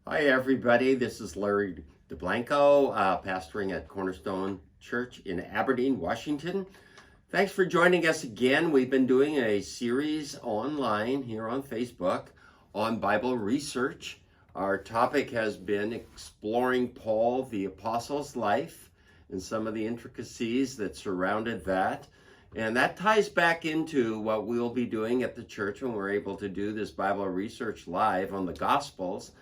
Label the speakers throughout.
Speaker 1: Hi, everybody. This is Larry DeBlanco, pastoring at Cornerstone Church in Aberdeen, Washington. Thanks for joining us again. We've been doing a series online here on Facebook on Bible research. Our topic has been exploring Paul the Apostle's life and some of the intricacies that surrounded that. And that ties back into what we'll be doing at the church when we're able to do this Bible research live on the Gospels.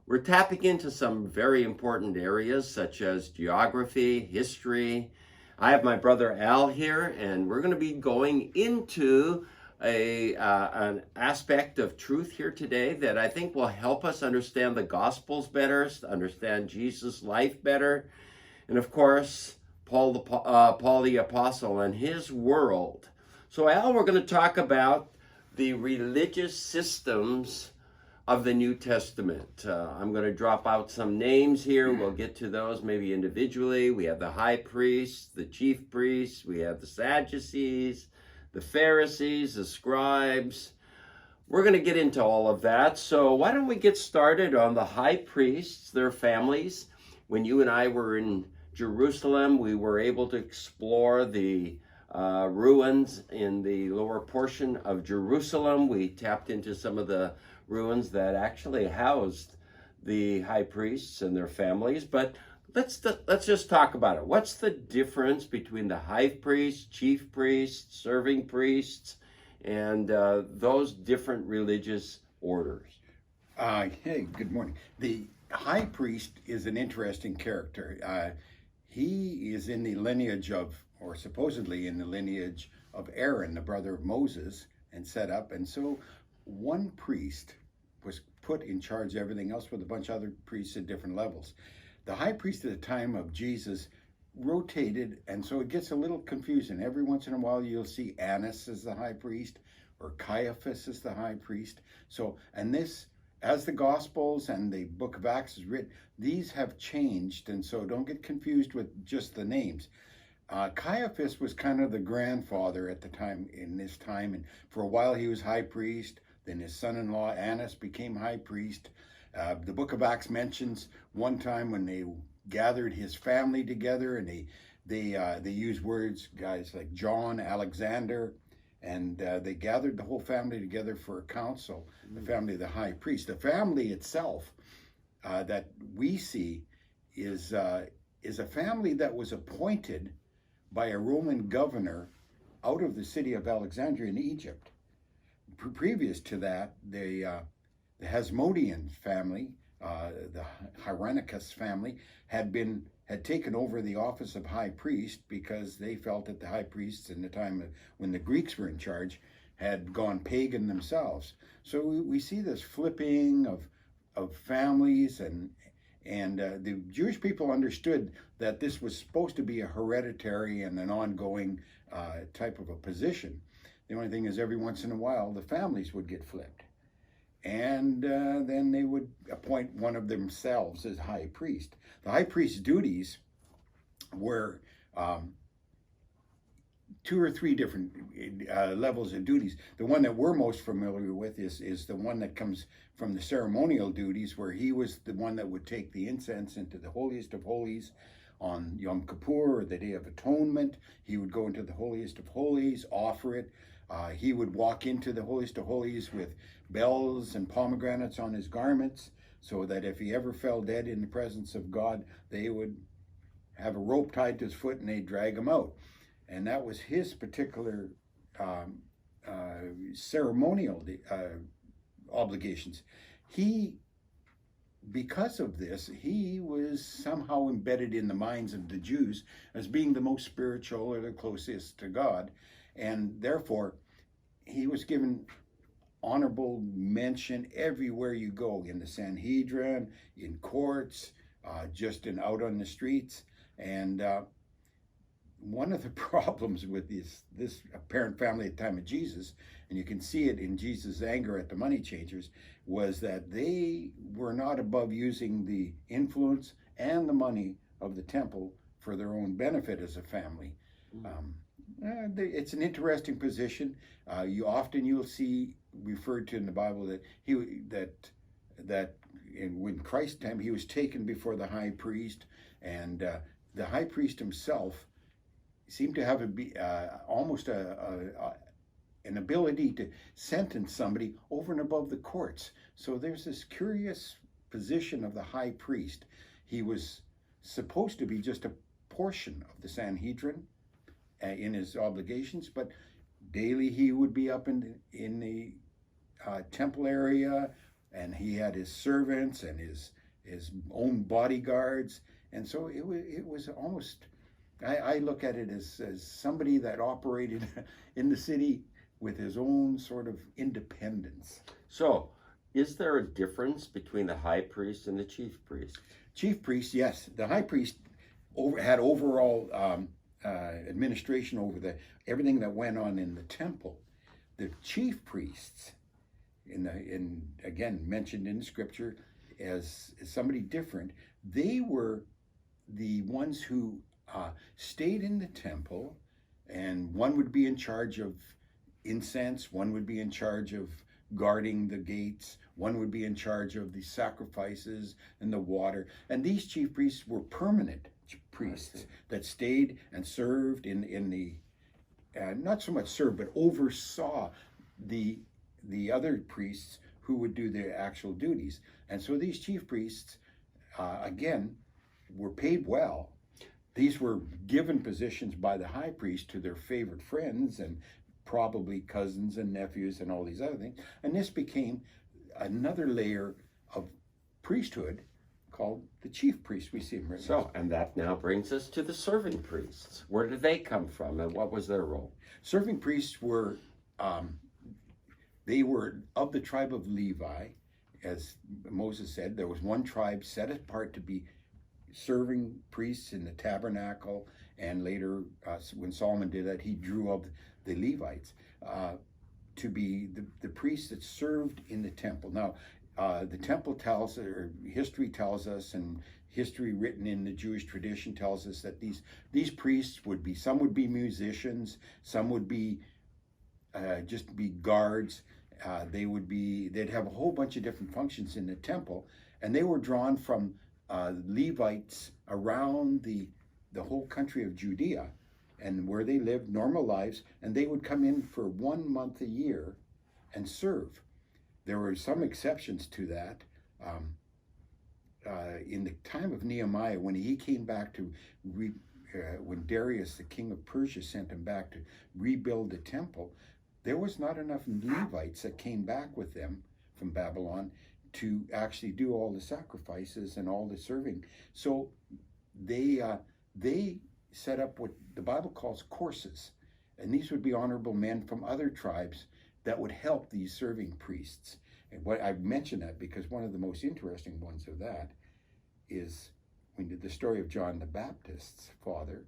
Speaker 1: We're tapping into some very important areas such as geography, history. I have my brother Al here, and we're going to be going into an aspect of truth here today that I think will help us understand the Gospels better, understand Jesus' life better, and of course, Paul the Apostle and his world. So Al, we're going to talk about the religious systems of the New Testament. I'm going to drop out some names here. We'll get to those maybe individually. We have the high priests, the chief priests, we have the Sadducees, the Pharisees, the Scribes. We're going to get into all of that. So why don't we get started on the high priests, their families. When you and I were in Jerusalem, we were able to explore the ruins in the lower portion of Jerusalem. We tapped into some of the ruins that actually housed the high priests and their families. But let's just talk about it. What's the difference between the high priest, chief priests, serving priests, and those different religious orders?
Speaker 2: Hey, good morning. The high priest is an interesting character. He is in the lineage of, or supposedly in the lineage of Aaron, the brother of Moses, and set up. And so one priest was put in charge of everything else with a bunch of other priests at different levels. The high priest at the time of Jesus rotated, and so it gets a little confusing. Every once in a while you'll see Annas as the high priest or Caiaphas as the high priest. So, and this, as the Gospels and the book of Acts is written, these have changed, and so don't get confused with just the names. Caiaphas was kind of the grandfather at the time, in this time, and for a while he was high priest. Then his son-in-law Annas became high priest. The book of Acts mentions one time when they gathered his family together, and they use words, guys like John, Alexander, and they gathered the whole family together for a council, the family of the high priest. The family itself that we see is a family that was appointed by a Roman governor out of the city of Alexandria in Egypt. Previous to that, the Hasmonean family, the Hyrcanus family, had taken over the office of high priest because they felt that the high priests in the time when the Greeks were in charge had gone pagan themselves. So we see this flipping of families, and the Jewish people understood that this was supposed to be a hereditary and an ongoing type of a position. The only thing is, every once in a while, the families would get flipped. And then they would appoint one of themselves as high priest. The high priest's duties were two or three different levels of duties. The one that we're most familiar with is the one that comes from the ceremonial duties, where he was the one that would take the incense into the holiest of holies on Yom Kippur, or the Day of Atonement. He would go into the holiest of holies, offer it. He would walk into the holiest of holies with bells and pomegranates on his garments, so that if he ever fell dead in the presence of God, they would have a rope tied to his foot and they'd drag him out. And that was his particular ceremonial obligations. Because of this, he was somehow embedded in the minds of the Jews as being the most spiritual or the closest to God. And therefore, he was given honorable mention everywhere you go, in the Sanhedrin, in courts, just out on the streets. And one of the problems with this apparent family at the time of Jesus, and you can see it in Jesus' anger at the money changers, was that they were not above using the influence and the money of the temple for their own benefit as a family. It's an interesting position. You'll see referred to in the Bible that when Christ's time, he was taken before the high priest, and the high priest himself seemed to have almost an ability to sentence somebody over and above the courts. So there's this curious position of the high priest. He was supposed to be just a portion of the Sanhedrin in his obligations, but daily he would be up in the temple area, and he had his servants and his own bodyguards, and so it was almost, I look at it as somebody that operated in the city with his own sort of independence.
Speaker 1: So, is there a difference between the high priest and the chief priest?
Speaker 2: Chief priest, yes. The high priest had overall administration over everything that went on in the temple. The chief priests, again mentioned in Scripture as somebody different, they were the ones who stayed in the temple, and one would be in charge of incense, one would be in charge of guarding the gates, one would be in charge of the sacrifices and the water. And these chief priests were permanent priests that stayed and served in the not so much served, but oversaw the other priests who would do their actual duties. And so these chief priests, again, were paid well. These were given positions by the high priest to their favorite friends and probably cousins and nephews and all these other things. And this became another layer of priesthood called the chief priest. We see him right now.
Speaker 1: And that now brings us to the serving priests. Where did they come from, and what was their role?
Speaker 2: Serving priests were, they were of the tribe of Levi. As Moses said, there was one tribe set apart to be serving priests in the tabernacle, and later when Solomon did that, he drew up the Levites to be the priests that served in the temple. Now, the temple tells, or history tells us, and history written in the Jewish tradition tells us that these priests would be, some would be musicians, some would be just be guards. They'd have a whole bunch of different functions in the temple, and they were drawn from Levites around the whole country of Judea, and where they lived normal lives, and they would come in for 1 month a year and serve. There were some exceptions to that. In the time of Nehemiah, when he came back to when Darius, the king of Persia, sent him back to rebuild the temple, there was not enough Levites that came back with them from Babylon to actually do all the sacrifices and all the serving. So they set up what the Bible calls courses, and these would be honorable men from other tribes that would help these serving priests. And what I mention that because one of the most interesting ones of that is when the story of John the Baptist's father,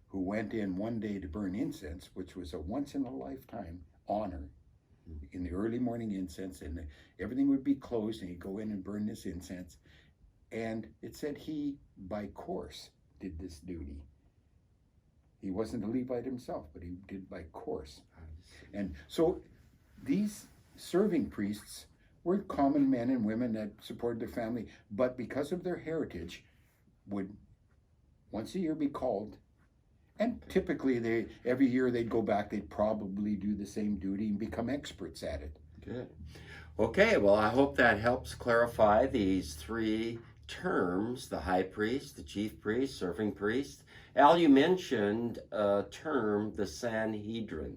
Speaker 2: who went in one day to burn incense, which was a once-in-a-lifetime honor. In the early morning incense, and everything would be closed, and he'd go in and burn this incense. And it said he, by course, did this duty. He wasn't a Levite himself, but he did by course. And so these serving priests were common men and women that supported their family, but because of their heritage, would once a year be called. And typically, every year they'd go back, they'd probably do the same duty and become experts at it.
Speaker 1: Good. Okay, well, I hope that helps clarify these three terms: the high priest, the chief priest, serving priest. Al, you mentioned a term, the Sanhedrin.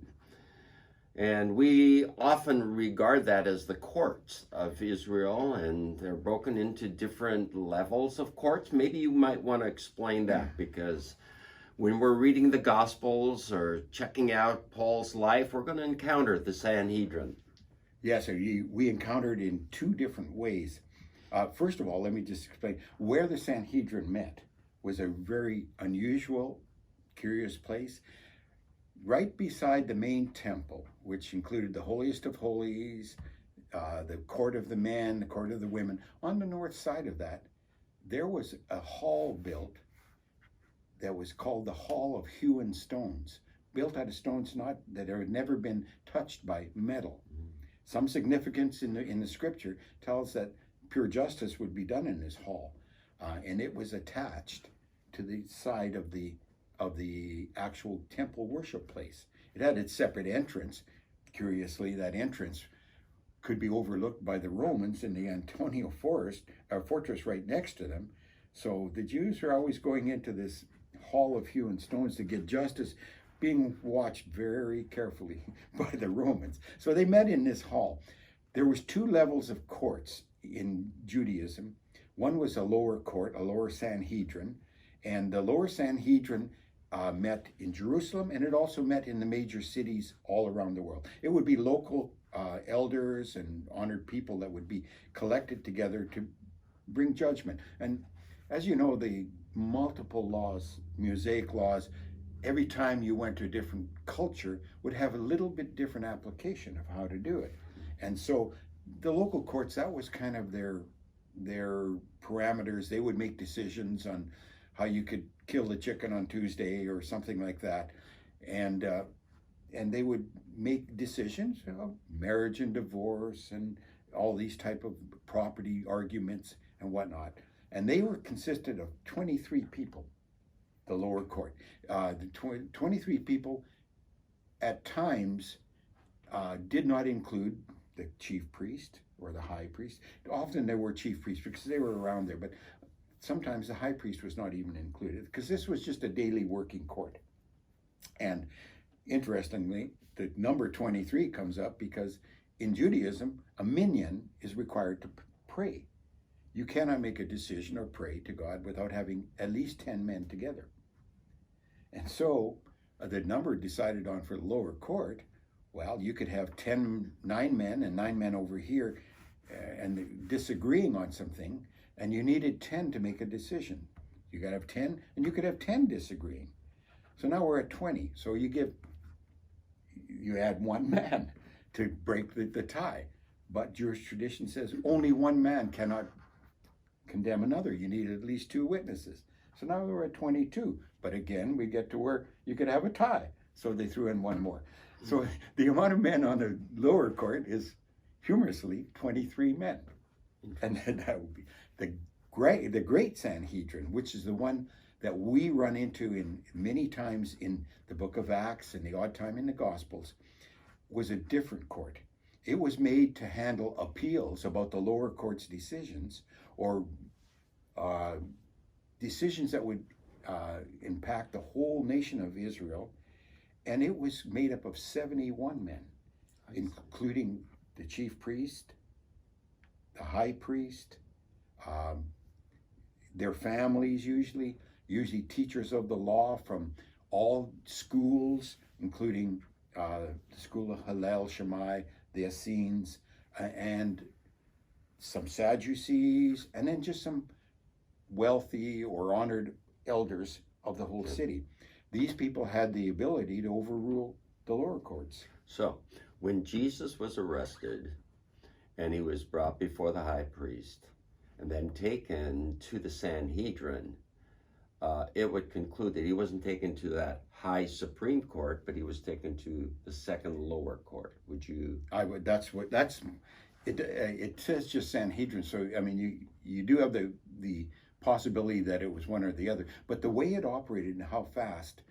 Speaker 1: And we often regard that as the courts of Israel, and they're broken into different levels of courts. Maybe you might want to explain that, because when we're reading the Gospels or checking out Paul's life, we're going to encounter the Sanhedrin.
Speaker 2: Yes, we encountered in two different ways. First of all, let me just explain. Where the Sanhedrin met was a very unusual, curious place. Right beside the main temple, which included the holiest of holies, the court of the men, the court of the women, on the north side of that, there was a hall built that was called the Hall of Hewn Stones, built out of stones that had never been touched by metal. Some significance in the scripture tells that pure justice would be done in this hall, and it was attached to the side of the actual temple worship place. It had its separate entrance. Curiously, that entrance could be overlooked by the Romans in the Antonia fortress right next to them. So the Jews are always going into this hall of hewn stones to get justice, being watched very carefully by the Romans. So they met in this hall. There was two levels of courts in Judaism. One was a lower court, a lower Sanhedrin, and the lower Sanhedrin met in Jerusalem, and it also met in the major cities all around the world. It would be local elders and honored people that would be collected together to bring judgment. And as you know, the multiple laws, Mosaic laws, every time you went to a different culture would have a little bit different application of how to do it. And so the local courts, that was kind of their parameters. They would make decisions on how you could kill the chicken on Tuesday or something like that. And they would make decisions, marriage and divorce and all these type of property arguments and whatnot. And they were consisted of 23 people, the lower court. The 23 people at times did not include the chief priest or the high priest. Often there were chief priests because they were around there, but sometimes the high priest was not even included because this was just a daily working court. And interestingly, the number 23 comes up because in Judaism, a minyan is required to pray. You cannot make a decision or pray to God without having at least 10 men together. And so the number decided on for the lower court, well, you could have 9 men and 9 men over here and disagreeing on something, and you needed 10 to make a decision. You got to have 10, and you could have 10 disagreeing. So now we're at 20. So you add 1 man to break the tie. But Jewish tradition says only 1 man cannot condemn another. You need at least 2 witnesses. So now we're at 22. But again, we get to where you could have a tie. So they threw in 1 more. So the amount of men on the lower court is humorously 23 men. And then that would be the great Sanhedrin, which is the one that we run into in many times in the book of Acts and the odd time in the Gospels, was a different court. It was made to handle appeals about the lower court's decisions or decisions that would impact the whole nation of Israel. And it was made up of 71 men, including the chief priest, the high priest, their families usually teachers of the law from all schools, including the school of Hillel, Shammai, the Essenes, and some Sadducees, and then just some wealthy or honored elders of the whole city. These people had the ability to overrule the lower courts.
Speaker 1: So, when Jesus was arrested and he was brought before the high priest and then taken to the Sanhedrin, it would conclude that he wasn't taken to that high Supreme Court, but he was taken to the second lower court. Would you?
Speaker 2: I would. That's it. It says just Sanhedrin, so I mean, you do have the possibility that it was one or the other, but the way it operated and how fast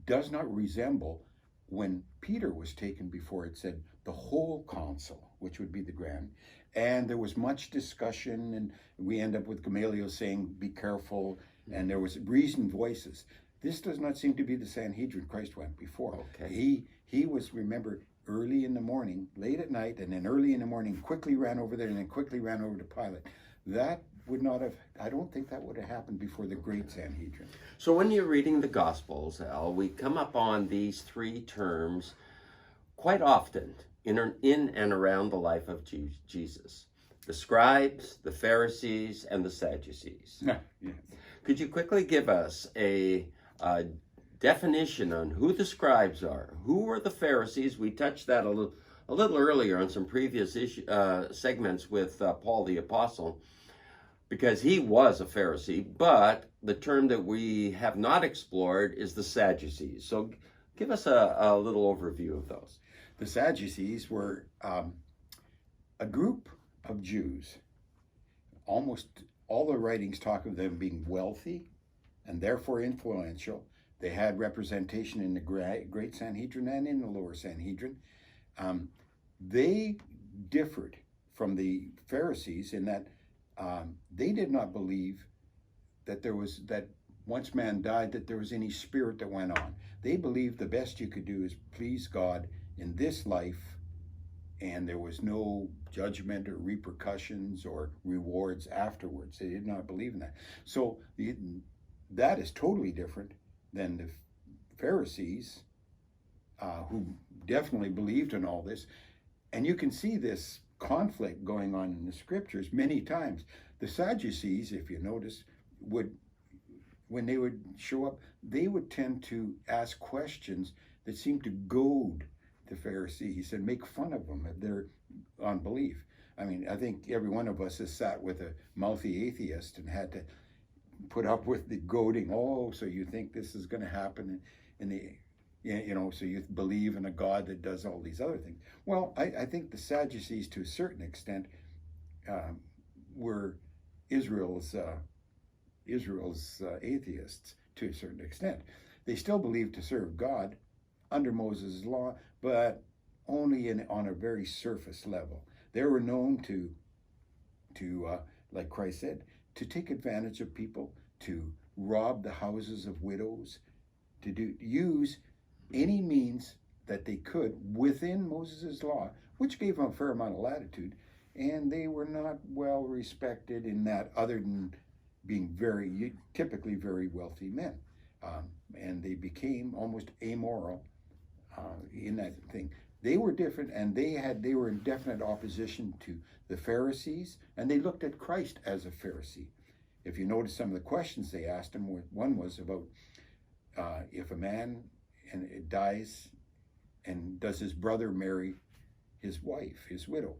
Speaker 2: does not resemble when Peter was taken before. It said the whole council, which would be the grand, and there was much discussion, and we end up with Gamaliel saying, "Be careful," and there was reasoned voices. This does not seem to be the Sanhedrin Christ went before.
Speaker 1: Okay.
Speaker 2: He was, remember, early in the morning, late at night, and then early in the morning, quickly ran over there, and then quickly ran over to Pilate. That would not have, I don't think that would have happened before the great Sanhedrin.
Speaker 1: So when you're reading the Gospels, Al, we come up on these 3 terms quite often in and around the life of Jesus. The Scribes, the Pharisees, and the Sadducees.
Speaker 2: Yes.
Speaker 1: Could you quickly give us a definition on who the Scribes are? Who are the Pharisees? We touched that a little earlier on some previous segments with Paul the Apostle, because he was a Pharisee, but the term that we have not explored is the Sadducees. So give us a little overview of those.
Speaker 2: The Sadducees were a group of Jews almost all the writings talk of them being wealthy and therefore influential. They had representation in the Great Sanhedrin and in the Lower Sanhedrin. They differed from the Pharisees in that they did not believe that that once man died, that there was any spirit that went on. They believed the best you could do is please God in this life, and there was no judgment or repercussions or rewards afterwards. They did not believe in that. So that is totally different than the Pharisees, who definitely believed in all this. And you can see this conflict going on in the scriptures many times. The Sadducees, if you notice, when they would show up, they would tend to ask questions that seemed to goad the Pharisees and make fun of them of their unbelief. I mean, I think every one of us has sat with a mouthy atheist and had to put up with the goading. Oh, so you think this is going to happen so you believe in a God that does all these other things. Well, I think the Sadducees, to a certain extent, were Israel's atheists to a certain extent. They still believed to serve God under Moses' law, but only on a very surface level. They were known to like Christ said, to take advantage of people, to rob the houses of widows, to use any means that they could within Moses' law, which gave them a fair amount of latitude, and they were not well respected in that, other than being typically very wealthy men. And they became almost amoral in that thing. They were different, and they were in definite opposition to the Pharisees, and they looked at Christ as a Pharisee. If you notice some of the questions they asked him, one was about if a man dies, and does his brother marry his wife, his widow?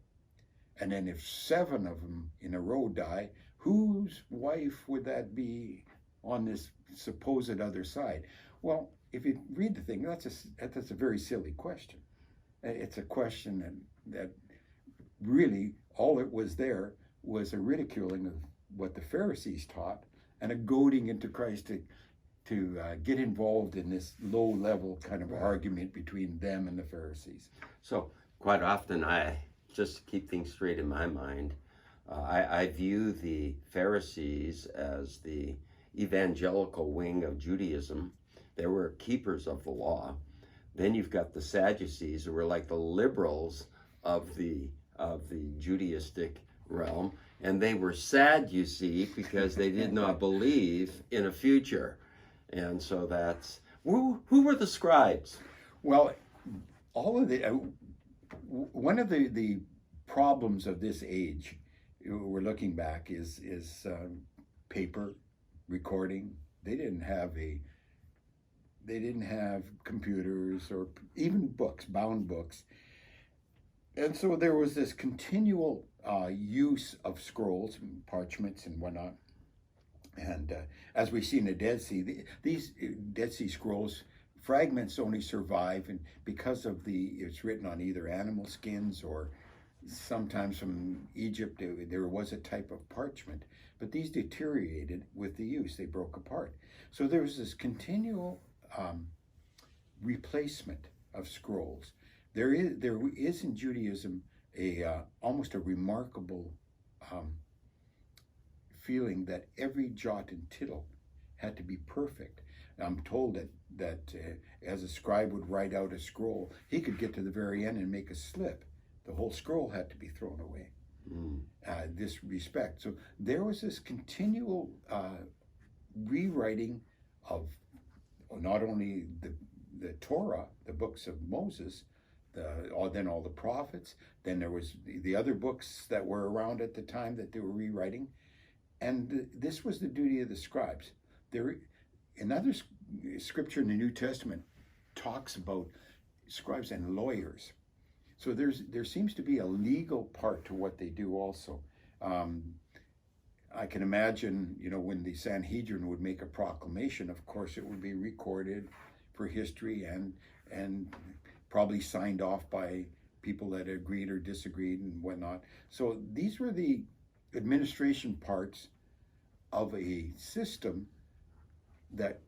Speaker 2: And then if 7 of them in a row die, whose wife would that be on this supposed other side? Well, if you read the thing, that's a very silly question. It's a question that really all it was there was a ridiculing of what the Pharisees taught and a goading into Christ to get involved in this low-level kind of argument between them and the Pharisees.
Speaker 1: So quite often, just to keep things straight in my mind, I view the Pharisees as the evangelical wing of Judaism. They were keepers of the law. Then you've got the Sadducees, who were like the liberals of the Judaistic realm, and they were sad, you see, because they did not believe in a future. And so that's who were the scribes?
Speaker 2: Well, all of one of the problems of this age, we're looking back, is paper recording. They didn't have computers or even books, bound books. And so there was this continual use of scrolls and parchments and whatnot. And as we see in the Dead Sea, these Dead Sea Scrolls, fragments only survive, and because of it's written on either animal skins or sometimes from Egypt, there was a type of parchment, but these deteriorated with the use. They broke apart. So there was this continual replacement of scrolls. There is in Judaism almost a remarkable feeling that every jot and tittle had to be perfect. I'm told that as a scribe would write out a scroll, he could get to the very end and make a slip. The whole scroll had to be thrown away. This respect. So there was this continual rewriting of not only the Torah, the books of Moses, then all the prophets. Then there was the other books that were around at the time that they were rewriting. And this was the duty of the scribes. Another scripture in the New Testament talks about scribes and lawyers. So there seems to be a legal part to what they do also. I can imagine, when the Sanhedrin would make a proclamation, of course it would be recorded for history and probably signed off by people that agreed or disagreed and whatnot. So these were the administration parts of a system that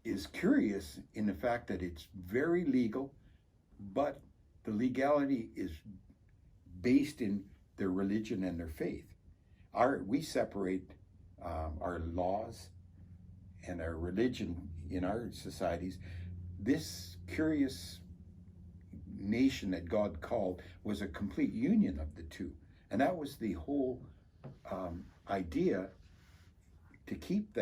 Speaker 2: is curious in the fact that it's very legal, but the legality is based in their religion and their faith. We separate our laws and our religion in our societies. This curious nation that God called was a complete union of the two. And that was the whole idea, to keep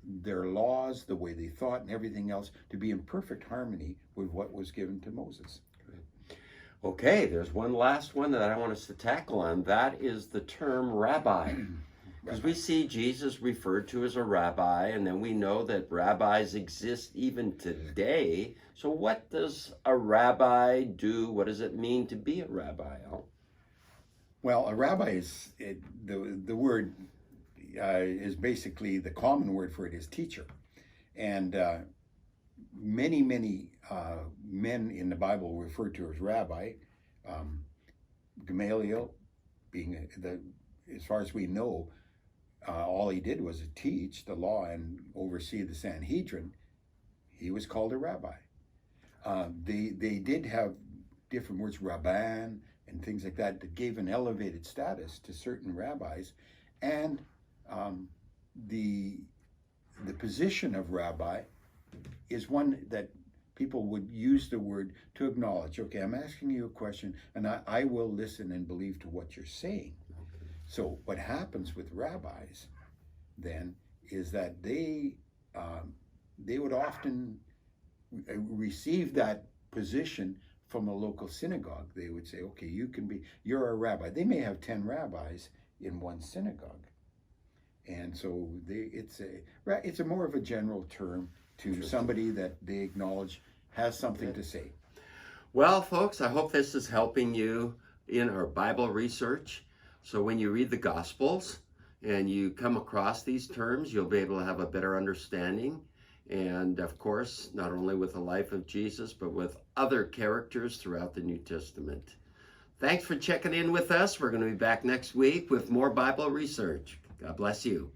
Speaker 2: their laws, the way they thought and everything else, to be in perfect harmony with what was given to Moses.
Speaker 1: Okay, there's one last one that I want us to tackle, and that is the term rabbi. Because we see Jesus referred to as a rabbi, and then we know that rabbis exist even today. So what does a rabbi do? What does it mean to be a rabbi, Al?
Speaker 2: Well, a rabbi is, the word is basically, the common word for it is teacher. And many men in the Bible referred to as rabbi. Gamaliel, being as far as we know, all he did was teach the law and oversee the Sanhedrin. He was called a rabbi. They did have different words, rabban and things like that, that gave an elevated status to certain rabbis. And the position of rabbi is one that people would use the word to acknowledge, okay, I'm asking you a question, and I will listen and believe to what you're saying. So what happens with rabbis then is that they would often receive that position from a local synagogue. They would say, okay, you're a rabbi. They may have 10 rabbis in one synagogue. And so it's a more of a general term to somebody that they acknowledge has something to say.
Speaker 1: Well, folks, I hope this is helping you in our Bible research. So when you read the Gospels and you come across these terms, you'll be able to have a better understanding. And of course, not only with the life of Jesus, but with other characters throughout the New Testament. Thanks for checking in with us. We're going to be back next week with more Bible research. God bless you.